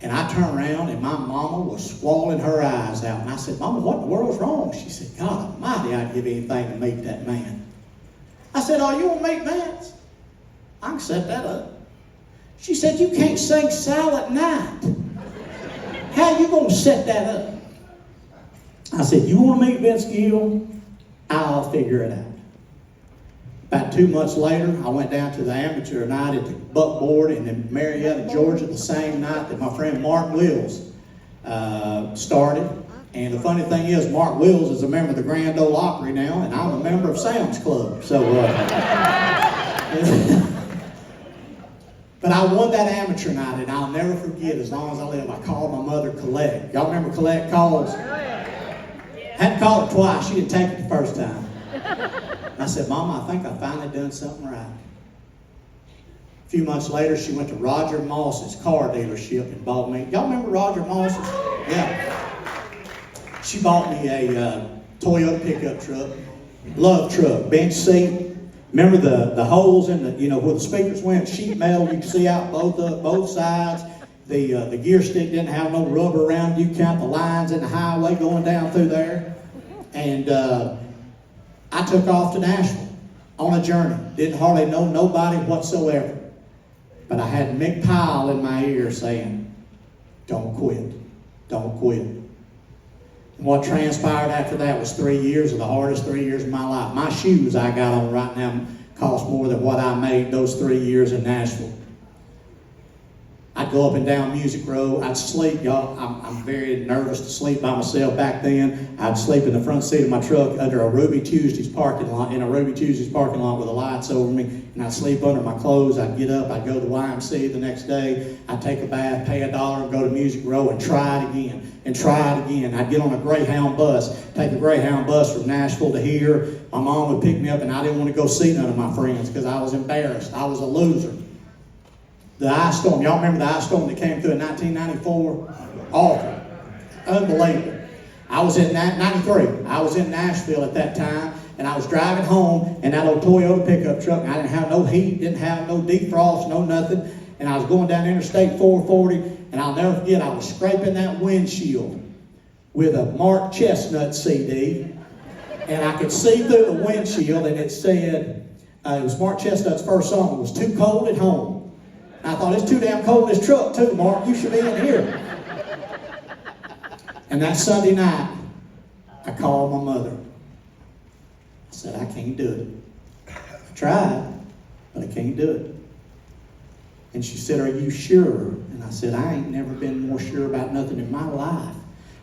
And I turned around and my mama was squalling her eyes out. And I said, Mama, what in the world's wrong? She said, God almighty, I'd give anything to meet that man. I said, oh, you want to meet Vince? I can set that up. She said, you can't sing Silent Night. How you going to set that up? I said, you want to meet Vince Gill? I'll figure it out. About 2 months later, I went down to the amateur night at the Buckboard in Marietta, Georgia, the same night that my friend Mark Wills started. And the funny thing is, Mark Wills is a member of the Grand Ole Opry now, and I'm a member of Sam's Club. So, but I won that amateur night, and I'll never forget as long as I live. I called my mother Colette. Y'all remember Colette calls? Had to call her twice. She didn't take it the first time. And I said, Mama, I think I finally done something right. A few months later, she went to Roger Moss's car dealership and bought me. Y'all remember Roger Moss's? Yeah. She bought me a Toyota pickup truck, love truck, bench seat. Remember the holes in the, where the speakers went, sheet metal, you could see out both sides. The gear stick didn't have no rubber around. You count the lines in the highway going down through there. And I took off to Nashville on a journey. Didn't hardly know nobody whatsoever. But I had Mick Powell in my ear saying, don't quit, don't quit. And what transpired after that was 3 years of the hardest 3 years of my life. My shoes I got on right now cost more than what I made those 3 years in Nashville. I'd go up and down Music Row. I'd sleep, y'all. I'm very nervous to sleep by myself back then. I'd sleep in the front seat of my truck under a Ruby Tuesdays parking lot, with the lights over me, and I'd sleep under my clothes. I'd get up, I'd go to the YMCA the next day. I'd take a bath, pay $1, and go to Music Row and try it again, and try it again. I'd get on a Greyhound bus, take a Greyhound bus from Nashville to here. My mom would pick me up, and I didn't want to go see none of my friends because I was embarrassed. I was a loser. The ice storm, y'all remember the ice storm that came through in 1994? Awful. Unbelievable. I was in 93. I was in Nashville at that time, and I was driving home in that old Toyota pickup truck. I didn't have no heat, didn't have no defrost, no nothing. And I was going down Interstate 440, and I'll never forget, I was scraping that windshield with a Mark Chestnut CD, and I could see through the windshield, and it said, it was Mark Chestnut's first song, it was Too Cold at Home. I thought, it's too damn cold in this truck too, Mark. You should be in here. And that Sunday night, I called my mother. I said, I can't do it. I tried, but I can't do it. And she said, are you sure? And I said, I ain't never been more sure about nothing in my life.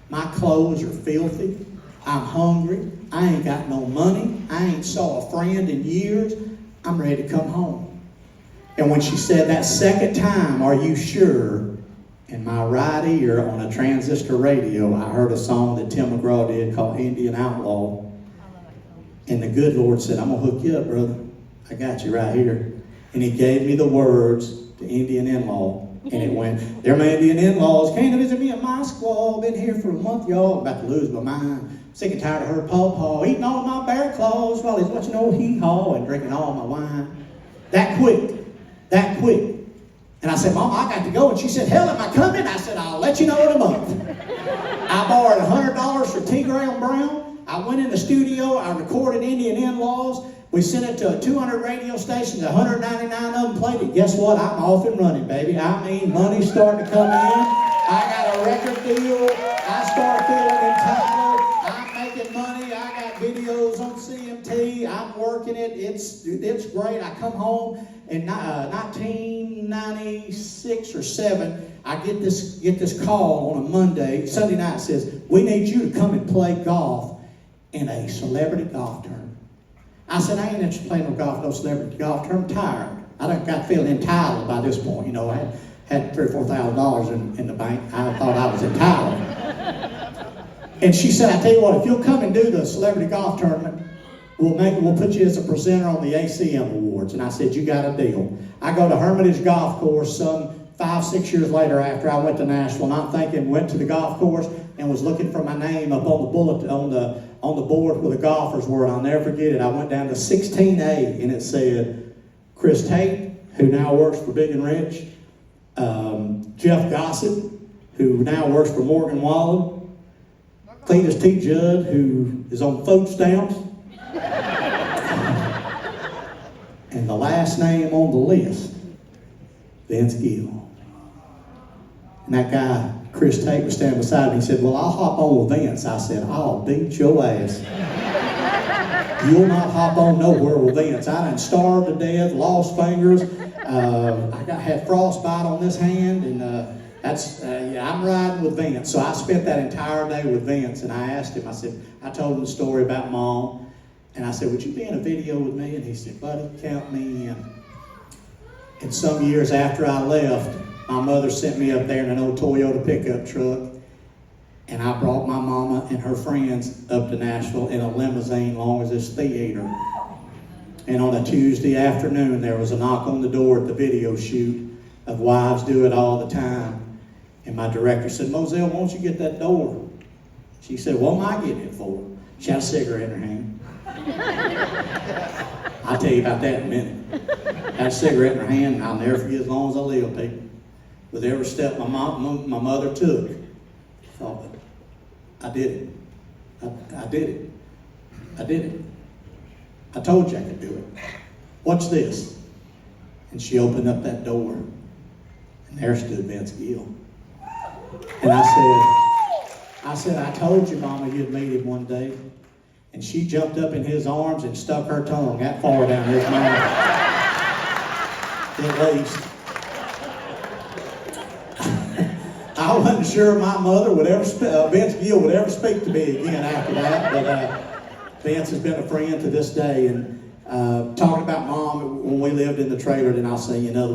My clothes are filthy. I'm hungry. I ain't got no money. I ain't saw a friend in years. I'm ready to come home. And when she said that second time, are you sure? In my right ear on a transistor radio, I heard a song that Tim McGraw did called Indian Outlaw. And the good Lord said, I'm going to hook you up, brother. I got you right here. And he gave me the words to Indian In-Law. And it went, they're my Indian in-laws. Came to visit me at my squaw. Been here for a month, y'all. About to lose my mind. Sick and tired of her paw-paw. Eating all my bear claws while he's watching old hee-haw and drinking all my wine. That quick. That quick. And I said, Mom, I got to go. And she said, hell, am I coming? I said, I'll let you know in a month. I borrowed $100 for T. Graham Brown. I went in the studio. I recorded Indian In-Laws. We sent it to 200 radio stations. 199 of them played it. Guess what? I'm off and running, baby. I mean, money's starting to come in. I got a record deal. I start feeling entitled. I'm making money. I got videos on CMT. I'm working it. It's great. I come home. In 1996 or 7, I get this call on a Monday. Sunday night says, we need you to come and play golf in a celebrity golf tournament. I said, I ain't interested in playing no golf, no celebrity golf tournament. I'm tired. I done got feeling entitled by this point. I had $3,000 or $4,000 in the bank. I thought I was entitled. And she said, I tell you what, if you'll come and do the celebrity golf tournament, we'll put you as a presenter on the ACM Awards. And I said, you got a deal. I go to Hermitage Golf Course some 5-6 years later after I went to Nashville, and I'm thinking, went to the golf course and was looking for my name up on the bullet on the board where the golfers were. And I'll never forget it. I went down to 16A and it said, Chris Tate, who now works for Big and Rich, Jeff Gossett, who now works for Morgan Wallen, Cledus T Judd, who is on food stamps, and the last name on the list, Vince Gill. And that guy, Chris Tate, was standing beside me. He said, well, I'll hop on with Vince. I said, I'll beat your ass. You'll not hop on nowhere with Vince. I done starved to death, lost fingers. Had frostbite on this hand, and I'm riding with Vince. So I spent that entire day with Vince, and I asked him, I told him the story about Mom, and I said, would you be in a video with me? And he said, buddy, count me in. And some years after I left, my mother sent me up there in an old Toyota pickup truck, and I brought my mama and her friends up to Nashville in a limousine long as this theater. And on a Tuesday afternoon, there was a knock on the door at the video shoot of Wives Do It All the Time. And my director said, Moselle, won't you get that door? She said, what am I getting it for? She had a cigarette in her hand. I'll tell you about that in a minute. Had a cigarette in her hand, and I'll never forget as long as I live, people. With every step my mother took, I thought, I did it. I did it. I did it. I told you I could do it. Watch this. And she opened up that door, and there stood Vince Gill. And I said, I told you, Mama, you'd meet him one day. And she jumped up in his arms and stuck her tongue that far down his mouth. At least. I wasn't sure my mother would ever, Vince Gill would ever speak to me again after that, but Vince has been a friend to this day. And talking about Mom, when we lived in the trailer, then I'll say, you know,